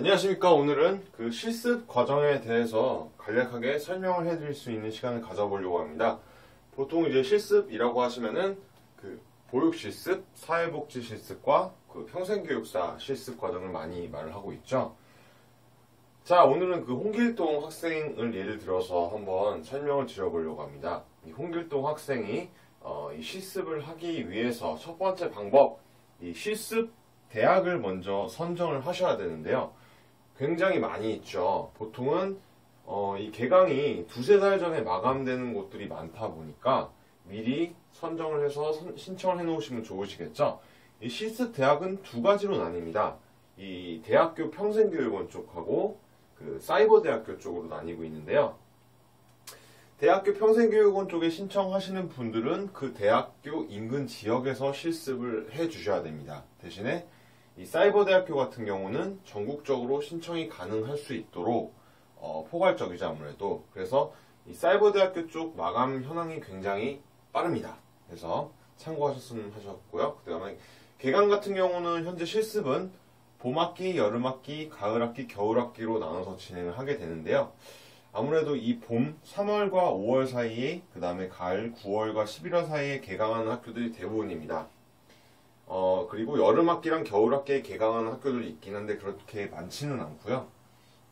안녕하십니까. 오늘은 그 실습 과정에 대해서 간략하게 설명을 해드릴 수 있는 시간을 가져보려고 합니다. 보통 이제 실습이라고 하시면은 그 보육 실습, 사회복지 실습과 그 평생교육사 실습 과정을 많이 말을 하고 있죠. 자, 오늘은 그 홍길동 학생을 예를 들어서 한번 설명을 드려보려고 합니다. 이 홍길동 학생이 이 실습을 하기 위해서 첫 번째 방법, 이 실습 대학을 먼저 선정을 하셔야 되는데요. 굉장히 많이 있죠. 보통은 이 개강이 두세 달 전에 마감되는 곳들이 많다 보니까 미리 선정을 해서 신청을 해 놓으시면 좋으시겠죠. 이 실습 대학은 두 가지로 나뉩니다. 이 대학교 평생교육원 쪽하고 그 사이버대학교 쪽으로 나뉘고 있는데요. 대학교 평생교육원 쪽에 신청하시는 분들은 그 대학교 인근 지역에서 실습을 해 주셔야 됩니다. 대신에 이 사이버대학교 같은 경우는 전국적으로 신청이 가능할 수 있도록 포괄적이죠, 아무래도. 그래서 이 사이버대학교 쪽 마감 현황이 굉장히 빠릅니다. 그래서 참고하셨으면 하셨고요. 그 다음에 개강 같은 경우는 현재 실습은 봄학기, 여름학기, 가을학기, 겨울학기로 나눠서 진행을 하게 되는데요. 아무래도 이 봄 3월과 5월 사이에, 그 다음에 가을 9월과 11월 사이에 개강하는 학교들이 대부분입니다. 그리고 여름학기랑 겨울학기에 개강하는 학교들이 있긴 한데 그렇게 많지는 않고요.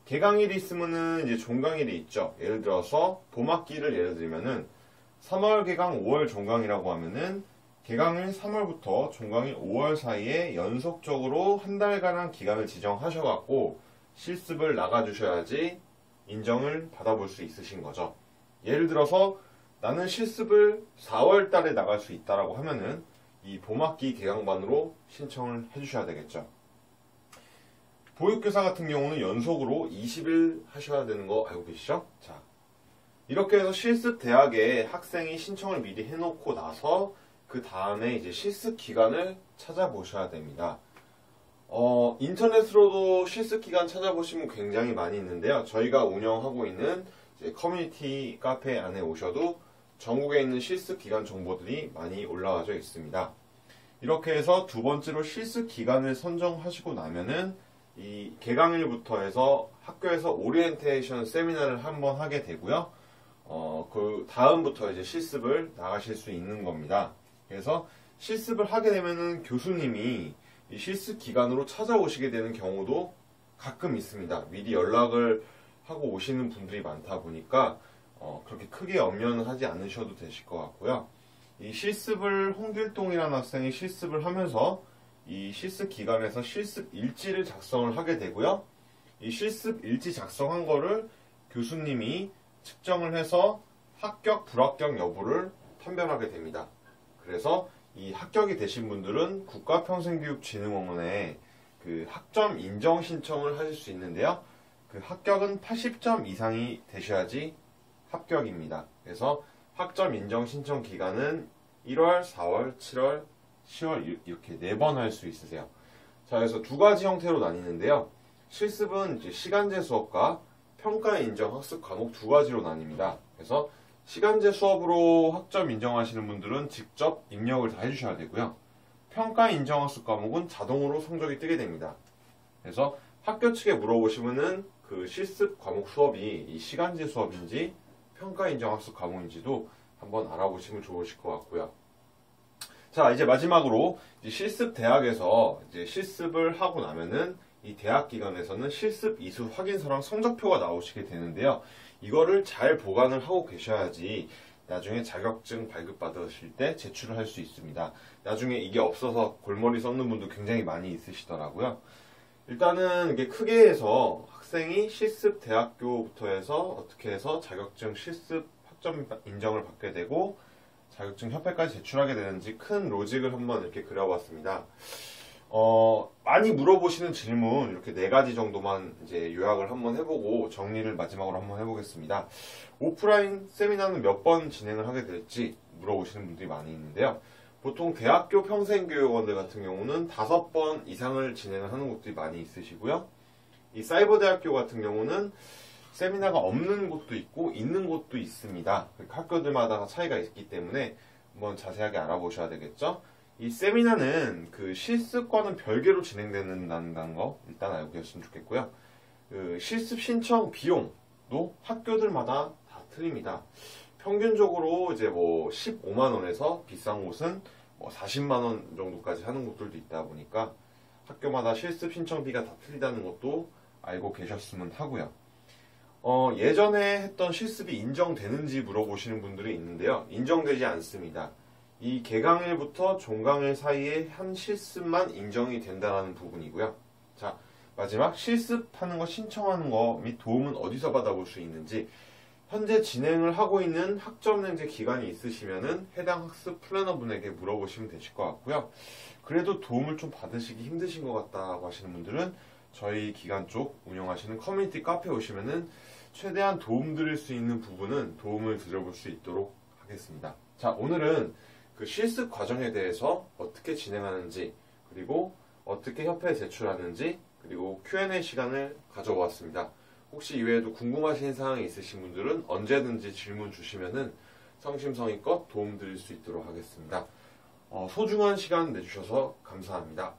개강일이 있으면은 이제 종강일이 있죠. 예를 들어서 봄학기를 예를 들면은 3월 개강 5월 종강이라고 하면은 개강일 3월부터 종강일 5월 사이에 연속적으로 한 달간의 기간을 지정하셔갖고 실습을 나가주셔야지 인정을 받아볼 수 있으신 거죠. 예를 들어서 나는 실습을 4월 달에 나갈 수 있다라고 하면은 이 봄학기 개강반으로 신청을 해주셔야 되겠죠. 보육교사 같은 경우는 연속으로 20일 하셔야 되는 거 알고 계시죠? 자, 이렇게 해서 실습 대학에 학생이 신청을 미리 해놓고 나서 그 다음에 이제 실습 기간을 찾아보셔야 됩니다. 인터넷으로도 실습 기간 찾아보시면 굉장히 많이 있는데요. 저희가 운영하고 있는 이제 커뮤니티 카페 안에 오셔도 전국에 있는 실습 기간 정보들이 많이 올라와져 있습니다. 이렇게 해서 두 번째로 실습 기간을 선정하시고 나면은 이 개강일부터 해서 학교에서 오리엔테이션 세미나를 한번 하게 되고요. 그 다음부터 이제 실습을 나가실 수 있는 겁니다. 그래서 실습을 하게 되면은 교수님이 이 실습 기간으로 찾아오시게 되는 경우도 가끔 있습니다. 미리 연락을 하고 오시는 분들이 많다 보니까 그렇게 크게 염려는 하지 않으셔도 되실 것 같고요. 이 실습을 홍길동이라는 학생이 실습을 하면서 이 실습 기간에서 실습 일지를 작성을 하게 되고요. 이 실습 일지 작성한 거를 교수님이 측정을 해서 합격, 불합격 여부를 판별하게 됩니다. 그래서 이 합격이 되신 분들은 국가평생교육진흥원에 그 학점 인정 신청을 하실 수 있는데요. 그 합격은 80점 이상이 되셔야지 합격입니다. 그래서 학점 인정 신청 기간은 1월, 4월, 7월, 10월 이렇게 4번 할 수 있으세요. 자, 그래서 두 가지 형태로 나뉘는데요. 실습은 이제 시간제 수업과 평가 인정 학습 과목 두 가지로 나뉩니다. 그래서 시간제 수업으로 학점 인정하시는 분들은 직접 입력을 다 해주셔야 되고요. 평가 인정 학습 과목은 자동으로 성적이 뜨게 됩니다. 그래서 학교 측에 물어보시면은 그 실습 과목 수업이 이 시간제 수업인지 평가 인정 학습 과목인지도 한번 알아보시면 좋으실 것 같고요. 자, 이제 마지막으로 이제 실습 대학에서 이제 실습을 하고 나면은 이 대학 기관에서는 실습 이수 확인서랑 성적표가 나오시게 되는데요. 이거를 잘 보관을 하고 계셔야지 나중에 자격증 발급받으실 때 제출을 할 수 있습니다. 나중에 이게 없어서 골머리 썩는 분도 굉장히 많이 있으시더라고요. 일단은 이게 크게 해서 학생이 실습 대학교부터 해서 어떻게 해서 자격증 실습 학점 인정을 받게 되고 자격증 협회까지 제출하게 되는지 큰 로직을 한번 이렇게 그려봤습니다. 많이 물어보시는 질문 이렇게 4가지 정도만 이제 요약을 한번 해보고 정리를 마지막으로 한번 해보겠습니다. 오프라인 세미나는 몇 번 진행을 하게 될지 물어보시는 분들이 많이 있는데요. 보통 대학교 평생교육원들 같은 경우는 5번 이상을 진행을 하는 곳들이 많이 있으시고요. 이 사이버대학교 같은 경우는 세미나가 없는 곳도 있고 있는 곳도 있습니다. 학교들마다 차이가 있기 때문에 한번 자세하게 알아보셔야 되겠죠. 이 세미나는 그 실습과는 별개로 진행된다는 거 일단 알고 계셨으면 좋겠고요. 그 실습 신청 비용도 학교들마다 다 틀립니다. 평균적으로 이제 뭐 15만 원에서 비싼 곳은 뭐 40만 원 정도까지 하는 곳들도 있다 보니까 학교마다 실습 신청비가 다 틀리다는 것도 알고 계셨으면 하고요. 예전에 했던 실습이 인정되는지 물어보시는 분들이 있는데요. 인정되지 않습니다. 이 개강일부터 종강일 사이에 한 실습만 인정이 된다는 부분이고요. 자, 마지막 실습하는 거 신청하는 거 및 도움은 어디서 받아볼 수 있는지 현재 진행을 하고 있는 학점은행제 기간이 있으시면은 해당 학습 플래너 분에게 물어보시면 되실 것 같고요. 그래도 도움을 좀 받으시기 힘드신 것 같다고 하시는 분들은 저희 기관 쪽 운영하시는 커뮤니티 카페에 오시면은 최대한 도움 드릴 수 있는 부분은 도움을 드려볼 수 있도록 하겠습니다. 자, 오늘은 그 실습 과정에 대해서 어떻게 진행하는지, 그리고 어떻게 협회에 제출하는지, 그리고 Q&A 시간을 가져보았습니다. 혹시 이외에도 궁금하신 사항이 있으신 분들은 언제든지 질문 주시면은 성심성의껏 도움 드릴 수 있도록 하겠습니다. 소중한 시간 내주셔서 감사합니다.